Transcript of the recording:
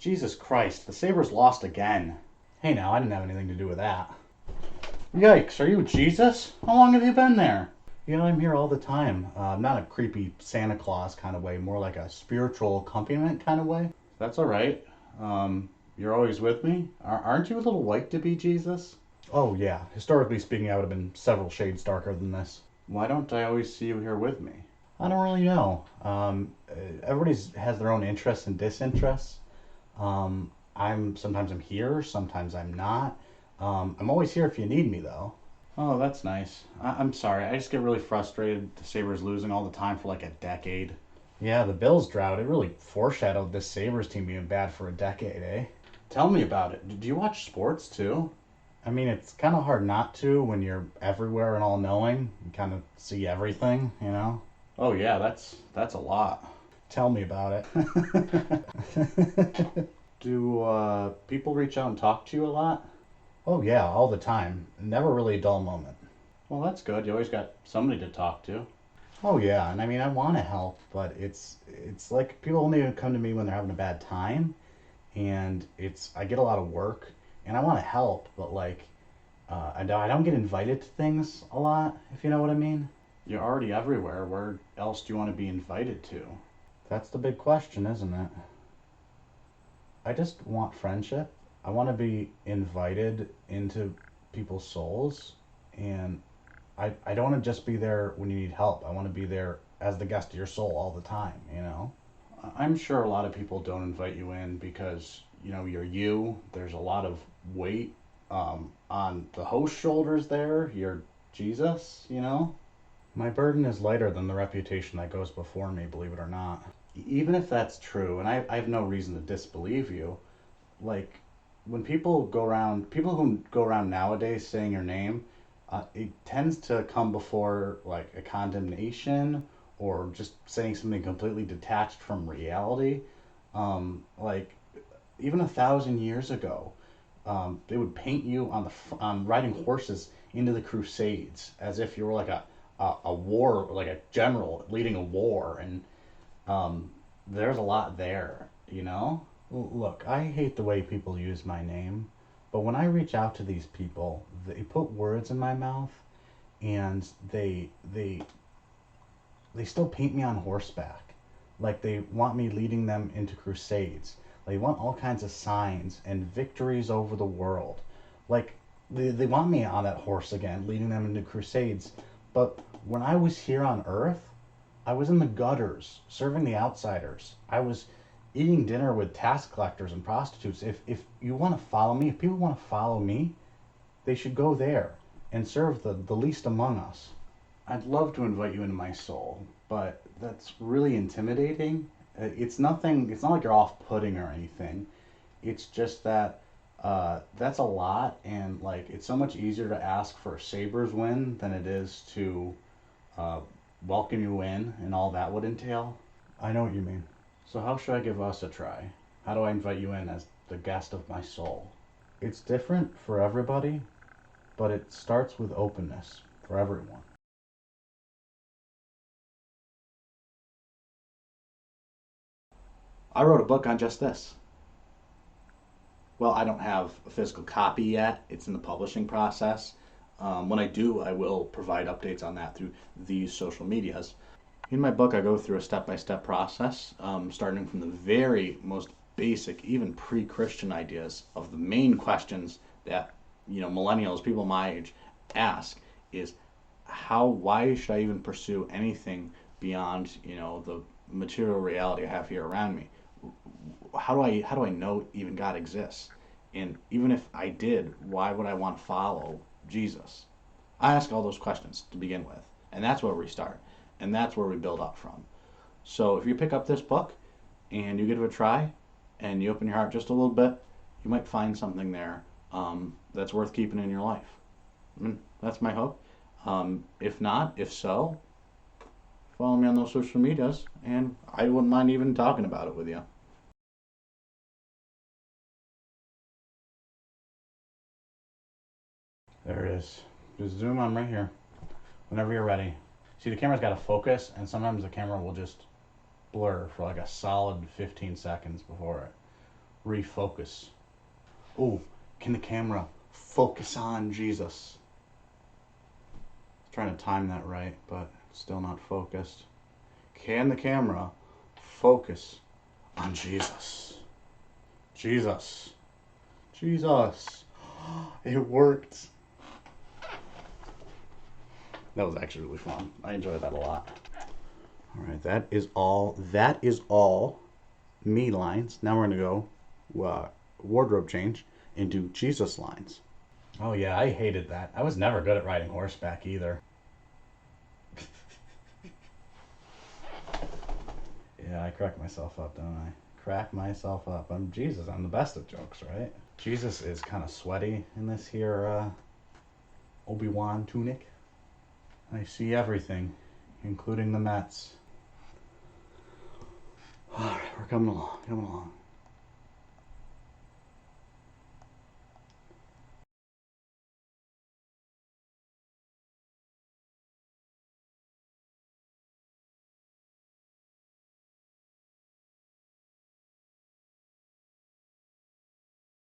Jesus Christ, the Sabres lost again. Hey now, I didn't have anything to do with that. Yikes, are you Jesus? How long have you been there? You know, I'm here all the time. Not a creepy Santa Claus kind of way, more like a spiritual accompaniment kind of way. That's alright. You're always with me? Aren't you a little white to be Jesus? Oh, yeah. Historically speaking, I would have been several shades darker than this. Why don't I always see you here with me? I don't really know. Everybody has their own interests and disinterests. Sometimes I'm here, sometimes I'm not. I'm always here if you need me, though. Oh, that's nice. I'm sorry. I just get really frustrated. The Sabres losing all the time for like a decade. Yeah, the Bills drought, it really foreshadowed this Sabres team being bad for a decade, eh? Tell me about it. Do you watch sports too? I mean, it's kind of hard not to when you're everywhere and all knowing. You kind of see everything, you know? Oh yeah, that's a lot. Tell me about it. Do people reach out and talk to you a lot? Oh yeah, all the time. Never really a dull moment. Well, that's good. You always got somebody to talk to. Oh yeah, and I mean I want to help, but it's like people only come to me when they're having a bad time, and it's I get a lot of work, and I want to help, but like I don't get invited to things a lot, if you know what I mean. You're already everywhere. Where else do you want to be invited to? That's the big question, isn't it? I just want friendship. I want to be invited into people's souls, and I don't want to just be there when you need help. I want to be there as the guest of your soul all the time, you know? I'm sure a lot of people don't invite you in because, you know, you're you. There's a lot of weight on the host's shoulders there. You're Jesus, you know? My burden is lighter than the reputation that goes before me, believe it or not. Even if that's true, and I have no reason to disbelieve you, like, when people who go around nowadays saying your name, it tends to come before like a condemnation or just saying something completely detached from reality. Like even 1,000 years ago, they would paint you on riding horses into the Crusades as if you were like a war, like a general leading a war, and there's a lot there, you know? Look, I hate the way people use my name, but when I reach out to these people, they put words in my mouth and they still paint me on horseback. Like they want me leading them into crusades. They want all kinds of signs and victories over the world. Like they want me on that horse again, leading them into crusades. But when I was here on earth, I was in the gutters, serving the outsiders. I was eating dinner with tax collectors and prostitutes. If you want to follow me, if people want to follow me, they should go there and serve the least among us. I'd love to invite you into my soul, but that's really intimidating. It's nothing, it's not like you're off putting or anything. It's just that that's a lot, and like it's so much easier to ask for a Sabres win than it is to uh, welcome you in and all that would entail. I know what you mean. So how should I give us a try? How do I invite you in as the guest of my soul? It's different for everybody, but it starts with openness for everyone. I wrote a book on just this. Well, I don't have a physical copy yet. It's in the publishing process. When I do, I will provide updates on that through these social medias. In my book, I go through a step-by-step process, starting from the very most basic, even pre-Christian ideas of the main questions that millennials, people my age, ask is why should I even pursue anything beyond the material reality I have here around me? How do I know even God exists? And even if I did, why would I want to follow Jesus? I ask all those questions to begin with, and that's where we start, and that's where we build up from. So if you pick up this book and you give it a try, and you open your heart just a little bit, you might find something there that's worth keeping in your life. That's my hope. If not, if so, follow me on those social medias, and I wouldn't mind even talking about it with you. There it is. Just zoom on right here whenever you're ready. See, the camera's got to focus, and sometimes the camera will just blur for like a solid 15 seconds before it refocus. Oh, can the camera focus on Jesus? Trying to time that right, but still not focused. Can the camera focus on Jesus? Jesus. Jesus. It worked. That was actually really fun. I enjoyed that a lot. All right, that is all. That is all me lines. Now we're going to go wardrobe change into Jesus lines. Oh yeah, I hated that. I was never good at riding horseback either. Yeah, I crack myself up, don't I? Crack myself up. I'm Jesus. I'm the best at jokes, right? Jesus is kind of sweaty in this here Obi-Wan tunic. I see everything, including the Mets. All right, we're coming along, coming along.